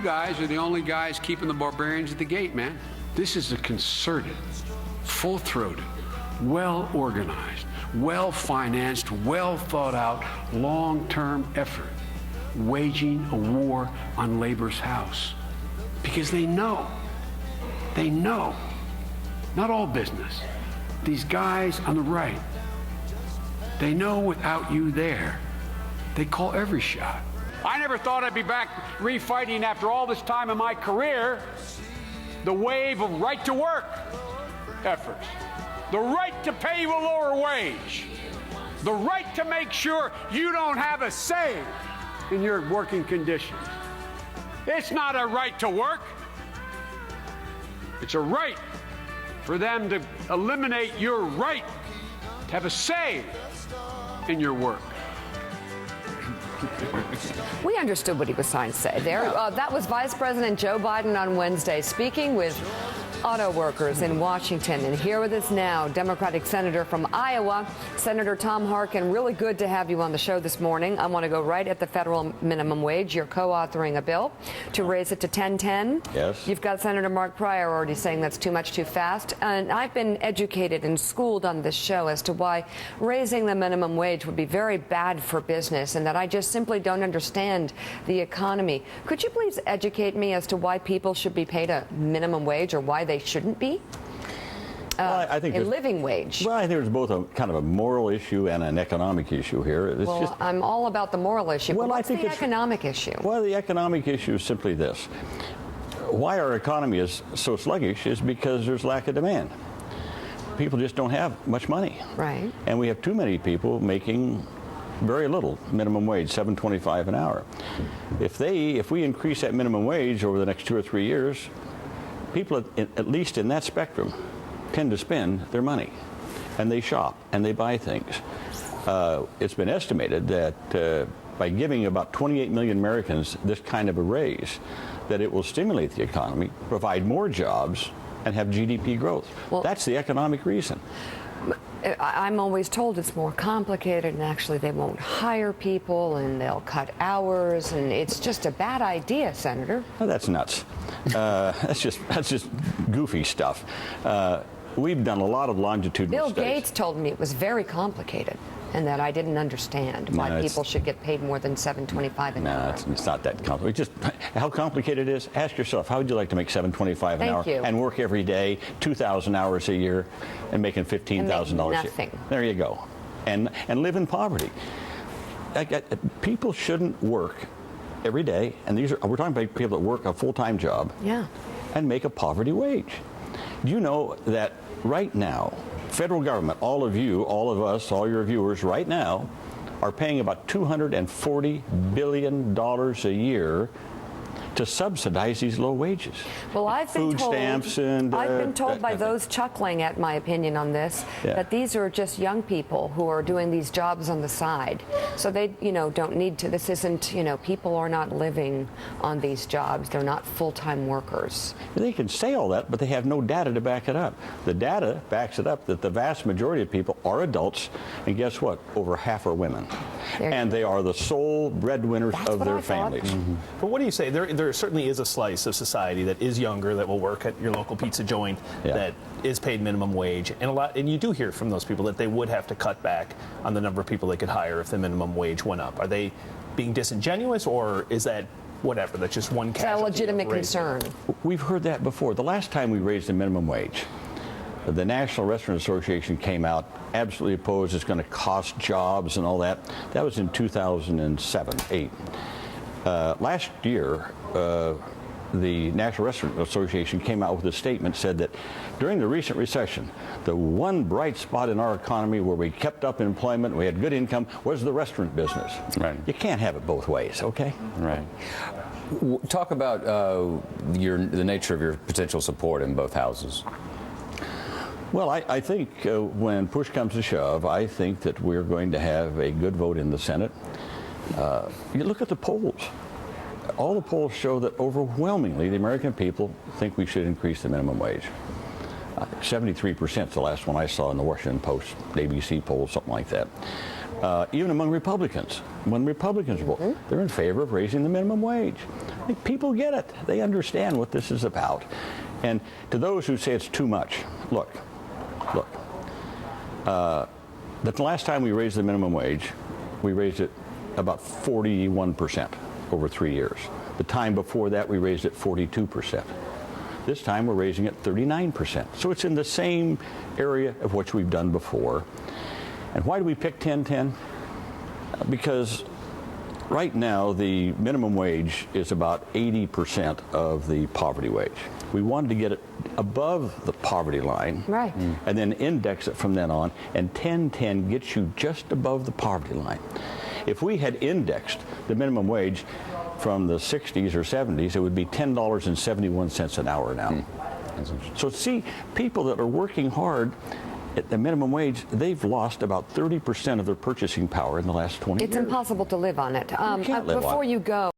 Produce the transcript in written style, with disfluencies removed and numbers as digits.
guys are the only guys keeping the barbarians at the gate, man. This is a concerted, full-throated, well-organized, well-financed, well-thought-out, long-term effort waging a war on labor's house. Because they know, not all business, these guys on the right, they know without you there, they call every shot. I never thought I'd be back refighting after all this time in my career the wave of right to work efforts, the right to pay you a lower wage, the right to make sure you don't have a say in your working conditions. It's not a right to work. It's a right for them to eliminate your right to have a say in your work. We understood what he was trying to say there. That was Vice President Joe Biden on Wednesday speaking with auto workers in Washington. And here with us now, Democratic Senator from Iowa, Senator Tom Harkin. Really good to have you on the show this morning. I want to go right at the federal minimum wage. You're co-authoring a bill to raise it to $10.10. Yes. You've got Senator Mark Pryor already saying that's too much too fast. And I've been educated and schooled on this show as to why raising the minimum wage would be very bad for business and that I just simply don't understand the economy. Could you please educate me as to why people should be paid a minimum wage or why they shouldn't be? Well, I think a living wage. Well, I think there's both a kind of a moral issue and an economic issue here. Well, I'm all about the moral issue. Well, but what's the economic issue? Well, the economic issue is simply this. Why our economy is so sluggish is because there's lack of demand. People just don't have much money. Right. And we have too many people making very little minimum wage, $7.25 an hour. If we increase that minimum wage over the next 2 or 3 years, people at least in that spectrum tend to spend their money, and they shop and they buy things. It's been estimated that by giving about 28 million Americans this kind of a raise, that it will stimulate the economy, provide more jobs, and have GDP growth. Well, that's the economic reason. I'm always told it's more complicated, and actually they won't hire people and they'll cut hours, and it's just a bad idea, Senator. Well, that's nuts. That's just goofy stuff. We've done a lot of longitudinal studies. Bill Gates told me it was very complicated and that I didn't understand why people should get paid more than $7.25 an hour. No, it's not that complicated. Just how complicated it is, ask yourself, how would you like to make $7.25 an hour and work every day, 2,000 hours a year, and making $15,000 a year? Nothing. There you go. And live in poverty. People shouldn't work every day, and we're talking about people that work a full-time job and make a poverty wage. Do you know that right now, federal government, all of you, all of us, all your viewers right now are paying about $240 billion a year to subsidize these low wages. Well, I've been told, stamps and I've been told by those chuckling at my opinion on this that these are just young people who are doing these jobs on the side. So they, don't need to. This isn't, people are not living on these jobs. They're not full-time workers. They can say all that, but they have no data to back it up. The data backs it up that the vast majority of people are adults, and guess what? Over half are women. And they are the sole breadwinners of their families. Mm-hmm. But what do you say? There certainly is a slice of society that is younger, that will work at your local pizza joint, that is paid minimum wage, and you do hear from those people that they would have to cut back on the number of people they could hire if the minimum wage went up. Are they being disingenuous, or is that whatever? That's just one casualty. It's a legitimate concern. We've heard that before. The last time we raised the minimum wage, the National Restaurant Association came out absolutely opposed. It's going to cost jobs and all that. That was in 2007, 8. Last year, the National Restaurant Association came out with a statement, said that during the recent recession, the one bright spot in our economy where we kept up employment, we had good income, was the restaurant business. Right. You can't have it both ways, okay? Right. Talk about the nature of your potential support in both houses. Well, I think when push comes to shove, I think that we're going to have a good vote in the Senate. You look at the polls. All the polls show that overwhelmingly the American people think we should increase the minimum wage. 73% is the last one I saw in the Washington Post, ABC poll, something like that. Even among Republicans, when Republicans vote, they're in favor of raising the minimum wage. People get it. They understand what this is about. And to those who say it's too much, look. The last time we raised the minimum wage, we raised it about 41% over 3 years. The time before that, we raised it 42%. This time, we're raising it 39%. So it's in the same area of what we've done before. And why do we pick 10-10? Because right now, the minimum wage is about 80% of the poverty wage. We wanted to get it above the poverty line, right, and then index it from then on, and 10-10 gets you just above the poverty line. If we had indexed the minimum wage from the 60s or 70s, it would be $10.71 an hour now. So see, people that are working hard at the minimum wage, they've lost about 30% of their purchasing power in the last 20 years. It's impossible to live on it. You can't live on it. Before you go.